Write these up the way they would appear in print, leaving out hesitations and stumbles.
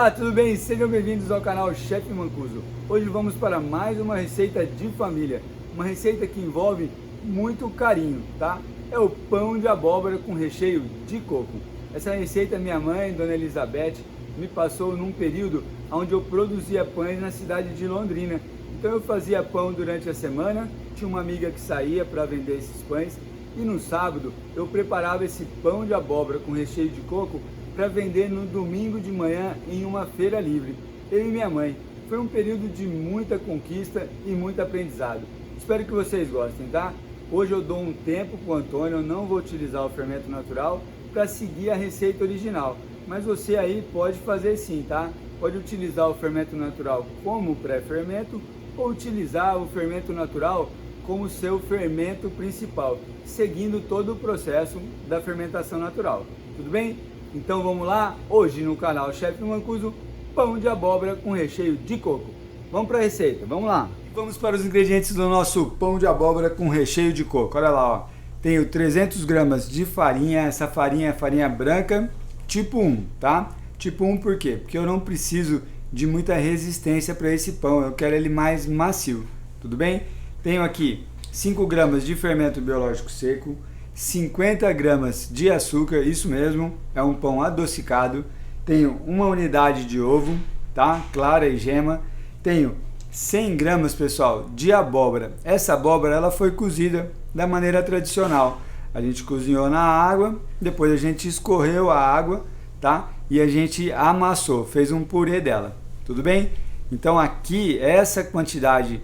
Olá, tudo bem? Sejam bem-vindos ao canal Chefe Mancuso. Hoje vamos para mais uma receita de família, uma receita que envolve muito carinho, tá? É o pão de abóbora com recheio de coco. Essa receita minha mãe, Dona Elizabeth, me passou num período onde eu produzia pães na cidade de Londrina. Então eu fazia pão durante a semana, tinha uma amiga que saía para vender esses pães e no sábado eu preparava esse pão de abóbora com recheio de coco para vender no domingo de manhã em uma feira livre, eu e minha mãe. Foi um período de muita conquista e muito aprendizado. Espero que vocês gostem, tá? Hoje eu dou um tempo para o Antônio, eu não vou utilizar o fermento natural para seguir a receita original, mas você aí pode fazer sim, tá? Pode utilizar o fermento natural como pré-fermento ou utilizar o fermento natural como seu fermento principal, seguindo todo o processo da fermentação natural, tudo bem? Então vamos lá, hoje no canal Chefe Mancuso, pão de abóbora com recheio de coco. Vamos para a receita, vamos lá. Vamos para os ingredientes do nosso pão de abóbora com recheio de coco. Olha lá, ó. Tenho 300 gramas de farinha, essa farinha é farinha branca tipo 1, tá? Tipo 1 por quê? Porque eu não preciso de muita resistência para esse pão, eu quero ele mais macio, tudo bem? Tenho aqui 5 gramas de fermento biológico seco, 50 gramas de açúcar, isso mesmo, é um pão adocicado. Tenho uma unidade de ovo, tá? Clara e gema. Tenho 100 gramas, pessoal, de abóbora. Essa abóbora ela foi cozida da maneira tradicional. A gente cozinhou na água, depois a gente escorreu a água, tá? E a gente amassou, fez um purê dela, tudo bem? Então aqui essa quantidade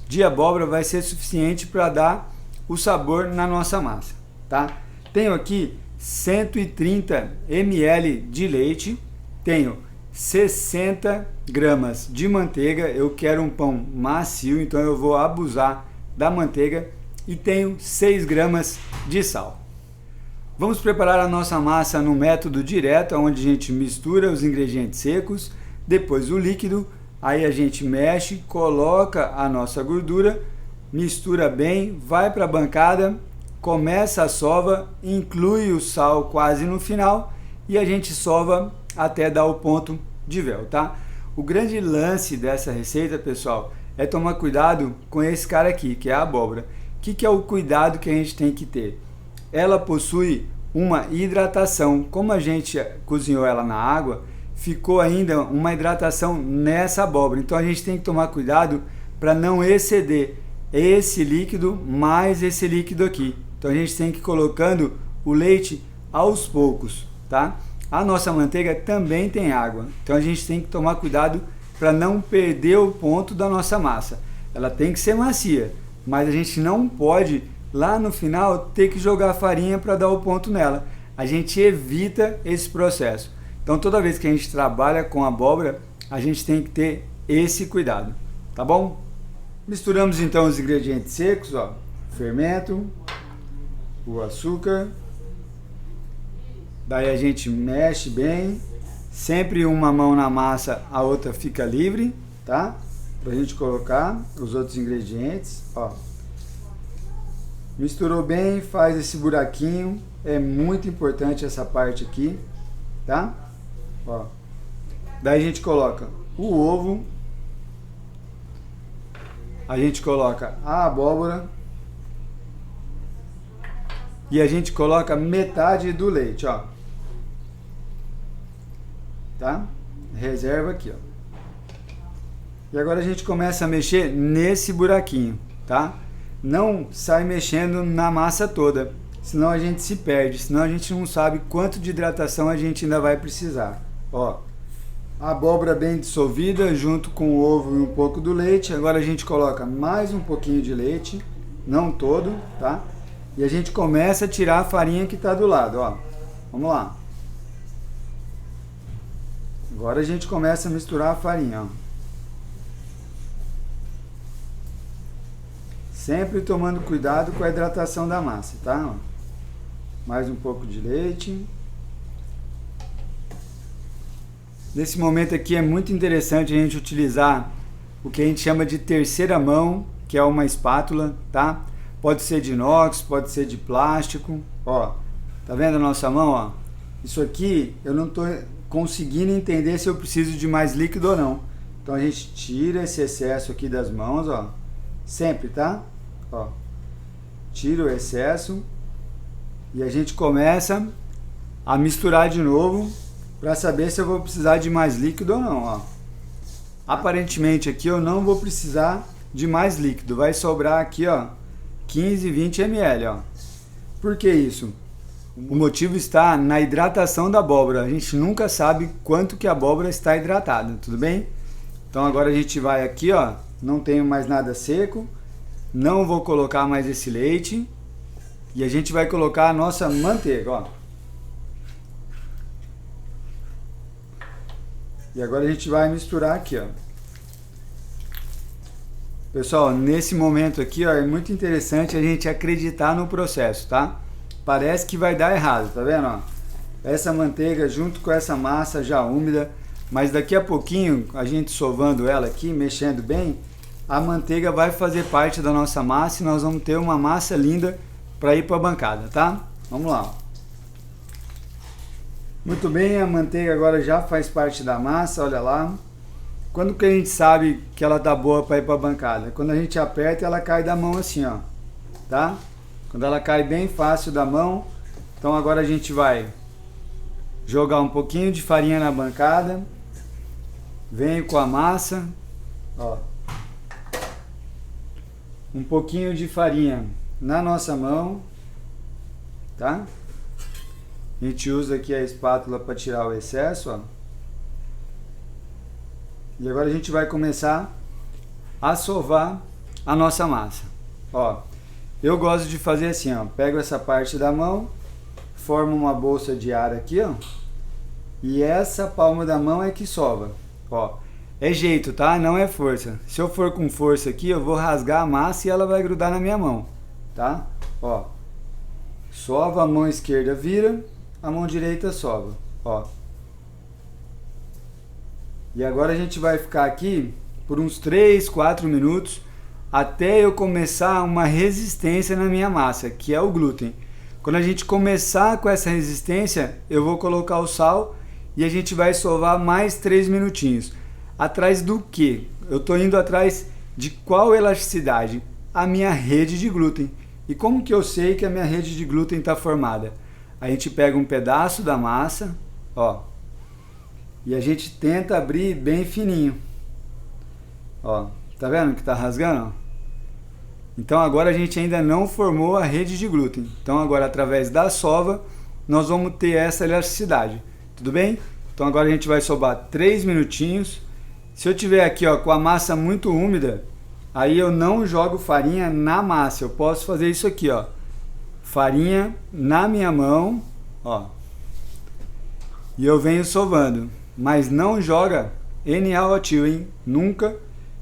de abóbora vai ser suficiente para dar o sabor na nossa massa, tá? Tenho aqui 130 ml de leite, tenho 60 gramas de manteiga, eu quero um pão macio, então eu vou abusar da manteiga, e tenho 6 gramas de sal. Vamos preparar a nossa massa no método direto, onde a gente mistura os ingredientes secos, depois o líquido, aí a gente mexe, coloca a nossa gordura, mistura bem, vai para a bancada, começa a sova, inclui o sal quase no final e a gente sova até dar o ponto de véu, tá? O grande lance dessa receita, pessoal, é tomar cuidado com esse cara aqui, que é a abóbora. O que é o cuidado que a gente tem que ter? Ela possui uma hidratação. Como a gente cozinhou ela na água, ficou ainda uma hidratação nessa abóbora. Então a gente tem que tomar cuidado para não exceder esse líquido mais esse líquido aqui. Então a gente tem que ir colocando o leite aos poucos, tá? A nossa manteiga também tem água, então a gente tem que tomar cuidado para não perder o ponto da nossa massa. Ela tem que ser macia, mas a gente não pode lá no final ter que jogar farinha para dar o ponto nela. A gente evita esse processo. Então toda vez que a gente trabalha com abóbora, a gente tem que ter esse cuidado, tá bom? Misturamos então os ingredientes secos, ó, fermento, o açúcar, daí a gente mexe bem, sempre uma mão na massa, a outra fica livre, tá? Pra gente colocar os outros ingredientes, ó. Misturou bem, faz esse buraquinho, é muito importante essa parte aqui, tá? Ó. Daí a gente coloca o ovo, a gente coloca a abóbora e a gente coloca metade do leite, ó. Tá? Reserva aqui, ó. E agora a gente começa a mexer nesse buraquinho, tá? Não sai mexendo na massa toda, senão a gente se perde, senão a gente não sabe quanto de hidratação a gente ainda vai precisar. Ó, a abóbora bem dissolvida junto com o ovo e um pouco do leite. Agora a gente coloca mais um pouquinho de leite, não todo, tá? E a gente começa a tirar a farinha que está do lado, ó. Vamos lá. Agora a gente começa a misturar a farinha, ó. Sempre tomando cuidado com a hidratação da massa, tá? Mais um pouco de leite. Nesse momento aqui é muito interessante a gente utilizar o que a gente chama de terceira mão, que é uma espátula, tá? Pode ser de inox, pode ser de plástico, ó. Tá vendo a nossa mão, ó? Isso aqui eu não tô conseguindo entender se eu preciso de mais líquido ou não. Então a gente tira esse excesso aqui das mãos, ó. Sempre, tá? Ó. Tira o excesso e a gente começa a misturar de novo para saber se eu vou precisar de mais líquido ou não, ó. Aparentemente aqui eu não vou precisar de mais líquido, vai sobrar aqui, ó, 15, 20 ml, ó. Por que isso? O motivo está na hidratação da abóbora. A gente nunca sabe quanto que a abóbora está hidratada, tudo bem? Então agora a gente vai aqui, ó, não tenho mais nada seco, não vou colocar mais esse leite e a gente vai colocar a nossa manteiga, ó. E agora a gente vai misturar aqui, ó. Pessoal, nesse momento aqui, ó, é muito interessante a gente acreditar no processo, tá? Parece que vai dar errado, tá vendo, ó? Essa manteiga junto com essa massa já úmida, mas daqui a pouquinho, a gente sovando ela aqui, mexendo bem, a manteiga vai fazer parte da nossa massa e nós vamos ter uma massa linda para ir para a bancada, tá? Vamos lá, ó. Muito bem, a manteiga agora já faz parte da massa, olha lá. Quando que a gente sabe que ela tá boa para ir para a bancada? Quando a gente aperta, ela cai da mão assim, ó, tá? Quando ela cai bem fácil da mão, então agora a gente vai jogar um pouquinho de farinha na bancada, venho com a massa, ó, um pouquinho de farinha na nossa mão, tá? A gente usa aqui a espátula para tirar o excesso, ó. E agora a gente vai começar a sovar a nossa massa. Ó, eu gosto de fazer assim, ó. Pego essa parte da mão, formo uma bolsa de ar aqui, ó. E essa palma da mão é que sova. Ó, é jeito, tá? Não é força. Se eu for com força aqui, eu vou rasgar a massa e ela vai grudar na minha mão, tá? Ó, sova, a mão esquerda vira, a mão direita sova, ó. E agora a gente vai ficar aqui por uns 3, 4 minutos até eu começar uma resistência na minha massa, que é o glúten. Quando a gente começar com essa resistência, eu vou colocar o sal e a gente vai sovar mais 3 minutinhos. Atrás do que? Eu estou indo atrás de qual elasticidade? A minha rede de glúten. E como que eu sei que a minha rede de glúten está formada? A gente pega um pedaço da massa, ó, e a gente tenta abrir bem fininho. Ó, tá vendo que tá rasgando? Então agora a gente ainda não formou a rede de glúten. Então agora através da sova nós vamos ter essa elasticidade. Tudo bem? Então agora a gente vai sovar 3 minutinhos. Se eu tiver aqui, ó, com a massa muito úmida, aí eu não jogo farinha na massa. Eu posso fazer isso aqui, ó. Farinha na minha mão, ó. E eu venho sovando. Mas não joga NaOH, hein? Nunca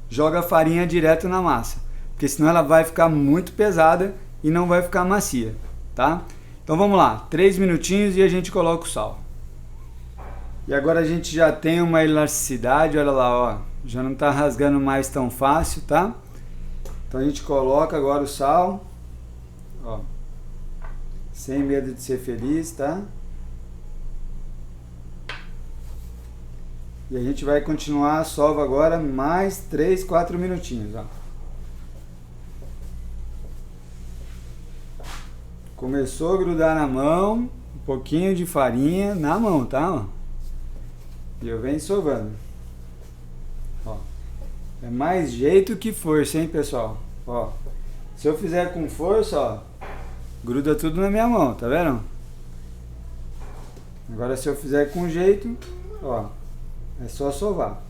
joga farinha direto na massa, porque senão ela vai ficar muito pesada e não vai ficar macia, tá? Então vamos lá, 3 minutinhos e a gente coloca o sal. E agora a gente já tem uma elasticidade, olha lá, ó, já não tá rasgando mais tão fácil, tá? Então a gente coloca agora o sal, ó, sem medo de ser feliz, tá? E a gente vai continuar a sova agora mais 3, 4 minutinhos, ó. Começou a grudar na mão, um pouquinho de farinha na mão, tá? Ó. E eu venho sovando. Ó. É mais jeito que força, hein, pessoal? Ó. Se eu fizer com força, ó, gruda tudo na minha mão, tá vendo? Agora se eu fizer com jeito, ó, é só sovar.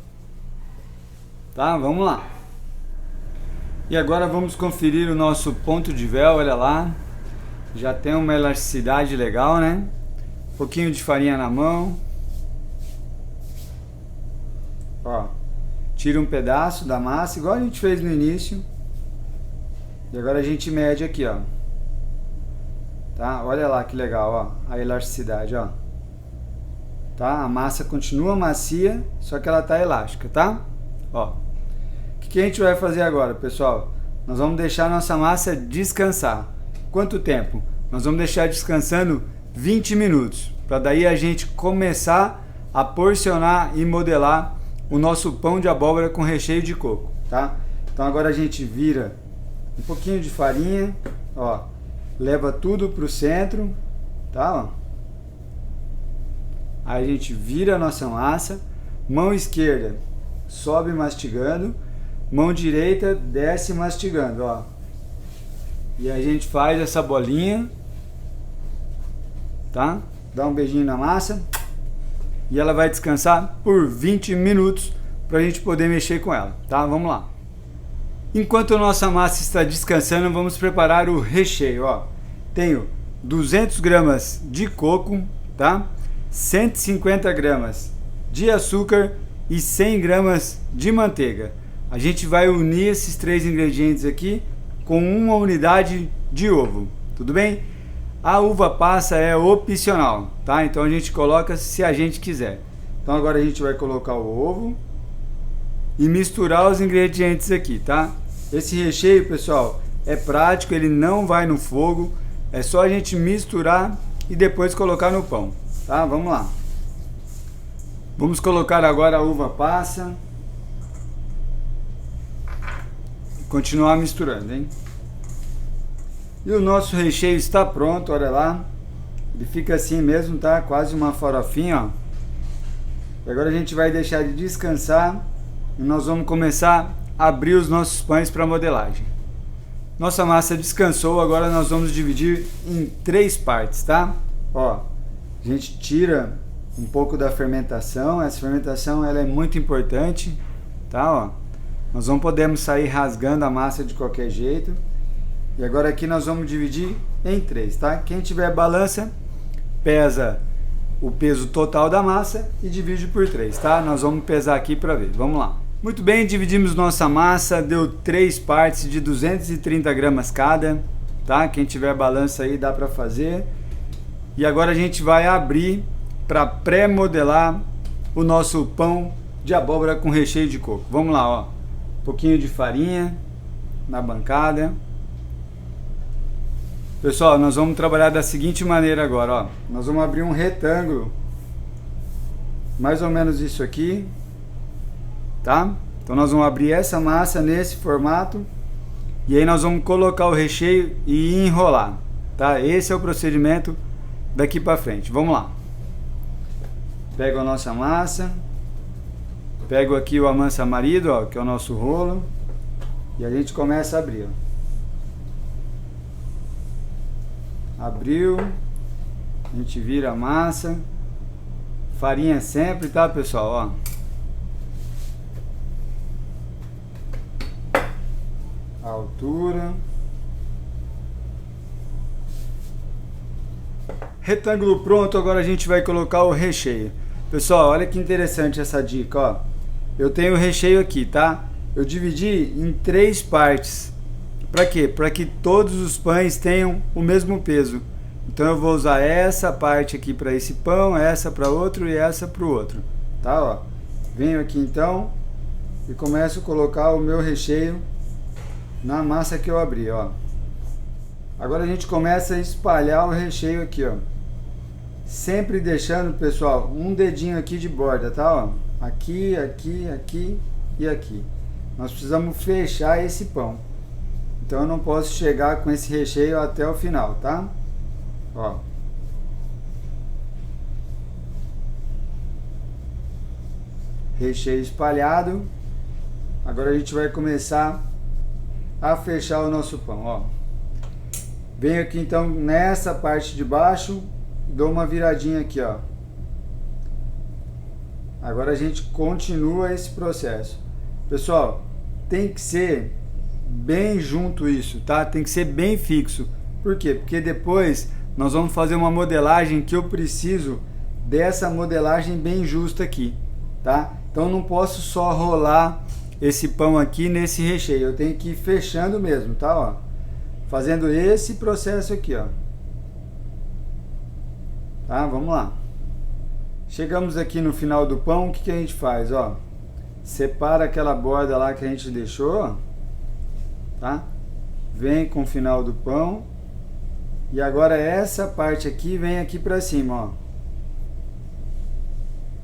Tá? Vamos lá. E agora vamos conferir o nosso ponto de véu, olha lá. Já tem uma elasticidade legal, né? Um pouquinho de farinha na mão. Ó, tira um pedaço da massa, igual a gente fez no início. E agora a gente mede aqui, ó. Tá? Olha lá que legal, ó, a elasticidade, ó. Tá? A massa continua macia, só que ela tá elástica, tá? Ó. O que a gente vai fazer agora, pessoal? Nós vamos deixar nossa massa descansar. Quanto tempo? Nós vamos deixar descansando 20 minutos, para daí a gente começar a porcionar e modelar o nosso pão de abóbora com recheio de coco, tá? Então agora a gente vira um pouquinho de farinha, ó, leva tudo pro centro, tá? Ó. Aí a gente vira a nossa massa, mão esquerda sobe mastigando, mão direita desce mastigando, ó. E a gente faz essa bolinha, tá? Dá um beijinho na massa e ela vai descansar por 20 minutos para a gente poder mexer com ela, tá? Vamos lá. Enquanto a nossa massa está descansando, vamos preparar o recheio, ó. Tenho 200 gramas de coco, tá? 150 gramas de açúcar e 100 gramas de manteiga. A gente vai unir esses três ingredientes aqui com uma unidade de ovo, tudo bem? A uva passa é opcional, tá? Então a gente coloca se a gente quiser. Então agora a gente vai colocar o ovo e misturar os ingredientes aqui, tá? Esse recheio, pessoal, é prático, ele não vai no fogo, é só a gente misturar e depois colocar no pão, tá? Vamos lá. Vamos colocar agora a uva passa. Continuar misturando, hein? E o nosso recheio está pronto, olha lá. Ele fica assim mesmo, tá? Quase uma farofinha, ó. E agora a gente vai deixar de descansar e nós vamos começar a abrir os nossos pães para modelagem. Nossa massa descansou, agora nós vamos dividir em 3 partes, tá? Ó, a gente tira um pouco da fermentação. Essa fermentação ela é muito importante, tá? Ó, nós não podemos sair rasgando a massa de qualquer jeito. E agora aqui nós vamos dividir em 3, tá? Quem tiver balança, pesa o peso total da massa e divide por 3, tá? Nós vamos pesar aqui para ver. Vamos lá. Muito bem, dividimos nossa massa, deu 3 partes de 230 gramas cada, tá? Quem tiver balança aí dá para fazer. E agora a gente vai abrir para pré-modelar o nosso pão de abóbora com recheio de coco. Vamos lá, ó. Um pouquinho de farinha na bancada. Pessoal, nós vamos trabalhar da seguinte maneira agora, ó. Nós vamos abrir um retângulo, mais ou menos isso aqui, tá? Então nós vamos abrir essa massa nesse formato e aí nós vamos colocar o recheio e enrolar, tá? Esse é o procedimento daqui para frente. Vamos lá. Pego a nossa massa, pego aqui o amansa marido, ó, que é o nosso rolo, e a gente começa a abrir, ó. Abriu, a gente vira a massa, farinha sempre, tá, pessoal, ó. A altura. Retângulo pronto, agora a gente vai colocar o recheio. Pessoal, olha que interessante essa dica, ó. Eu tenho o recheio aqui, tá? Eu dividi em 3 partes. Para quê? Para que todos os pães tenham o mesmo peso. Então eu vou usar essa parte aqui para esse pão, essa para outro e essa para o outro, tá? Ó. Venho aqui então e começo a colocar o meu recheio na massa que eu abri, ó. Agora a gente começa a espalhar o recheio aqui, ó. Sempre deixando, pessoal, um dedinho aqui de borda, tá? Ó. Aqui, aqui, aqui e aqui. Nós precisamos fechar esse pão. Então eu não posso chegar com esse recheio até o final, tá? Ó. Recheio espalhado. Agora a gente vai começar a fechar o nosso pão, ó. Venho aqui então nessa parte de baixo, dou uma viradinha aqui, ó. Agora a gente continua esse processo. Pessoal, tem que ser bem junto isso, tá? Tem que ser bem fixo. Por quê? Porque depois nós vamos fazer uma modelagem que eu preciso dessa modelagem bem justa aqui, tá? Então não posso só rolar esse pão aqui nesse recheio, eu tenho que ir fechando mesmo, tá? Ó, fazendo esse processo aqui, ó. Tá? Vamos lá. Chegamos aqui no final do pão, o que que a gente faz, ó? Separa aquela borda lá que a gente deixou, ó, tá? Vem com o final do pão. E agora essa parte aqui vem aqui pra cima, ó.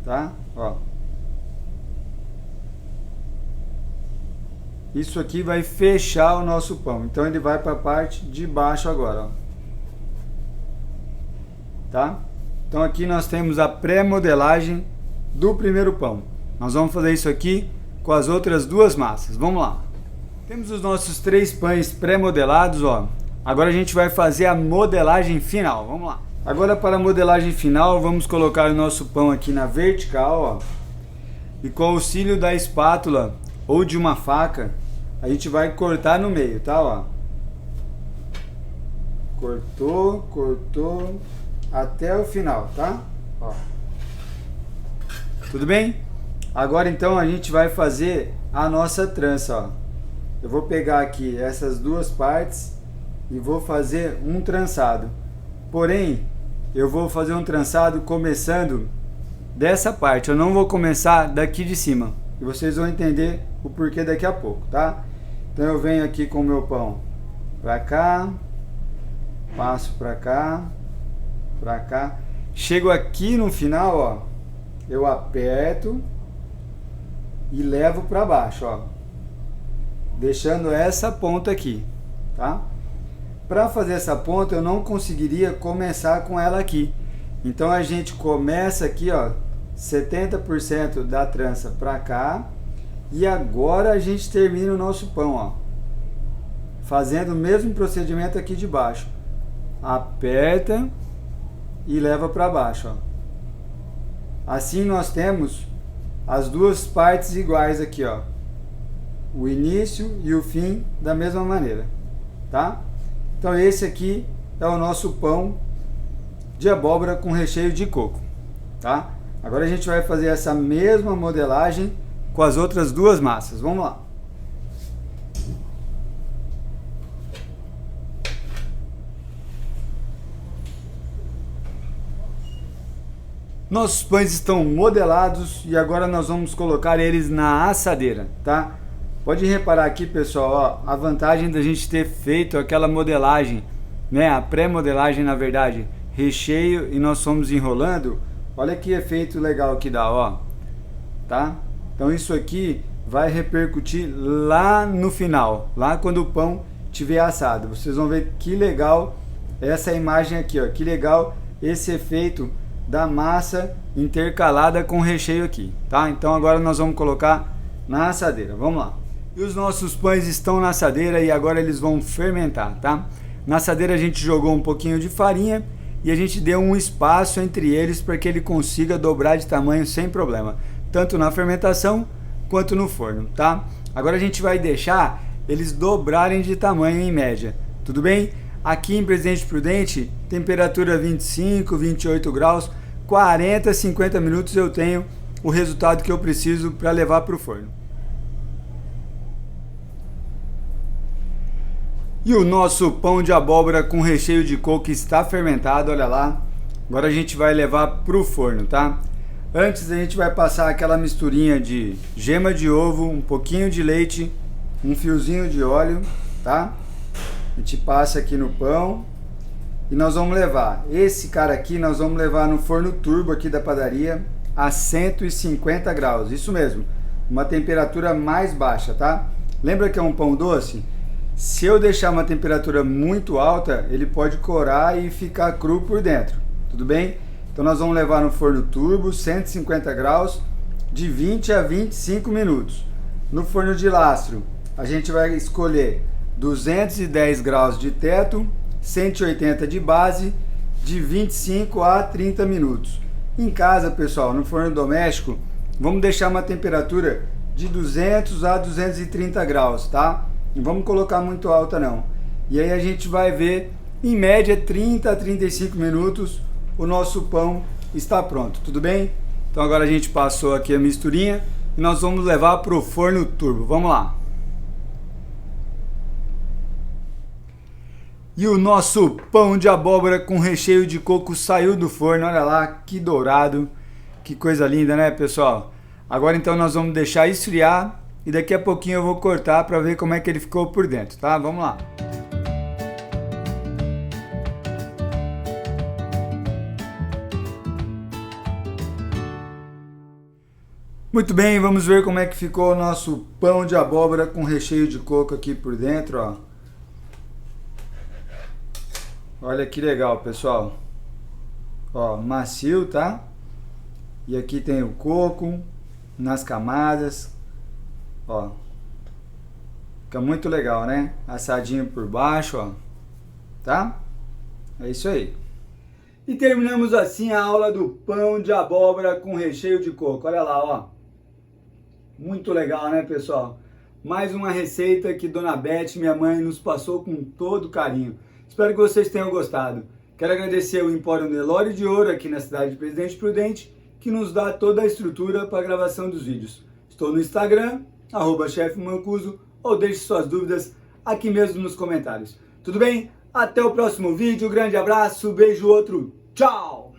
tá? Ó. Isso aqui vai fechar o nosso pão. Então ele vai para a parte de baixo agora, ó. Tá? Então aqui nós temos a pré-modelagem do primeiro pão. Nós vamos fazer isso aqui com as outras duas massas. Vamos lá. Temos os nossos 3 pães pré-modelados, ó. Agora a gente vai fazer a modelagem final. Vamos lá. Agora para a modelagem final, vamos colocar o nosso pão aqui na vertical, ó. E com o auxílio da espátula ou de uma faca, a gente vai cortar no meio, tá, ó. Cortou, cortou até o final, tá? Ó. Tudo bem? Agora então a gente vai fazer a nossa trança, ó. Eu vou pegar aqui essas duas partes e vou fazer um trançado. Porém, eu vou fazer um trançado começando dessa parte. Eu não vou começar daqui de cima. E vocês vão entender o porquê daqui a pouco, tá? Então eu venho aqui com o meu pão pra cá, passo pra cá, pra cá. Chego aqui no final, ó, eu aperto e levo pra baixo, ó, deixando essa ponta aqui, tá? Para fazer essa ponta eu não conseguiria começar com ela aqui. Então a gente começa aqui, ó, 70% da trança pra cá. E agora a gente termina o nosso pão, ó, fazendo o mesmo procedimento aqui de baixo. Aperta e leva para baixo, ó. Assim nós temos as duas partes iguais aqui, ó. O início e o fim da mesma maneira, tá? Então esse aqui é o nosso pão de abóbora com recheio de coco, tá? Agora a gente vai fazer essa mesma modelagem com as outras duas massas. Vamos lá. Nossos pães estão modelados e agora nós vamos colocar eles na assadeira, tá? Pode reparar aqui, pessoal, ó, a vantagem da gente ter feito aquela modelagem, né? A pré-modelagem, na verdade, recheio, e nós fomos enrolando. Olha que efeito legal que dá, ó, tá? Então isso aqui vai repercutir lá no final, lá quando o pão tiver assado. Vocês vão ver que legal essa imagem aqui, ó, que legal esse efeito da massa intercalada com o recheio aqui, tá? Então agora nós vamos colocar na assadeira, vamos lá. E os nossos pães estão na assadeira e agora eles vão fermentar, tá? Na assadeira a gente jogou um pouquinho de farinha e a gente deu um espaço entre eles para que ele consiga dobrar de tamanho sem problema, tanto na fermentação quanto no forno, tá? Agora a gente vai deixar eles dobrarem de tamanho em média, tudo bem? Aqui em Presidente Prudente, temperatura 25, 28 graus, 40, 50 minutos eu tenho o resultado que eu preciso para levar para o forno. E o nosso pão de abóbora com recheio de coco está fermentado, olha lá. Agora a gente vai levar para o forno, tá? Antes a gente vai passar aquela misturinha de gema de ovo, um pouquinho de leite, um fiozinho de óleo, tá? A gente passa aqui no pão e nós vamos levar, esse cara aqui nós vamos levar no forno turbo aqui da padaria a 150 graus, isso mesmo, uma temperatura mais baixa, tá? Lembra que é um pão doce? Se eu deixar uma temperatura muito alta, ele pode corar e ficar cru por dentro, tudo bem? Então nós vamos levar no forno turbo, 150 graus, de 20 a 25 minutos. No forno de lastro, a gente vai escolher 210 graus de teto, 180 de base, de 25 a 30 minutos. Em casa, pessoal, no forno doméstico, vamos deixar uma temperatura de 200 a 230 graus, tá? Não vamos colocar muito alta não. E aí a gente vai ver, em média, 30 a 35 minutos, o nosso pão está pronto, tudo bem? Então agora a gente passou aqui a misturinha e nós vamos levar para o forno turbo, vamos lá. E o nosso pão de abóbora com recheio de coco saiu do forno, olha lá que dourado, que coisa linda, né, pessoal? Agora então nós vamos deixar esfriar e daqui a pouquinho eu vou cortar para ver como é que ele ficou por dentro, tá? Vamos lá. Muito bem, vamos ver como é que ficou o nosso pão de abóbora com recheio de coco aqui por dentro, ó. Olha que legal, pessoal. Ó, macio, tá? E aqui tem o coco nas camadas. Ó. Fica muito legal, né? Assadinho por baixo, ó. Tá? É isso aí. E terminamos assim a aula do pão de abóbora com recheio de coco. Olha lá, ó. Muito legal, né, pessoal? Mais uma receita que Dona Beth, minha mãe, nos passou com todo carinho. Espero que vocês tenham gostado. Quero agradecer o Empório Nelore de Ouro aqui na cidade de Presidente Prudente, que nos dá toda a estrutura para a gravação dos vídeos. Estou no Instagram, @chefmancuso, ou deixe suas dúvidas aqui mesmo nos comentários. Tudo bem? Até o próximo vídeo, grande abraço, beijo, outro, tchau!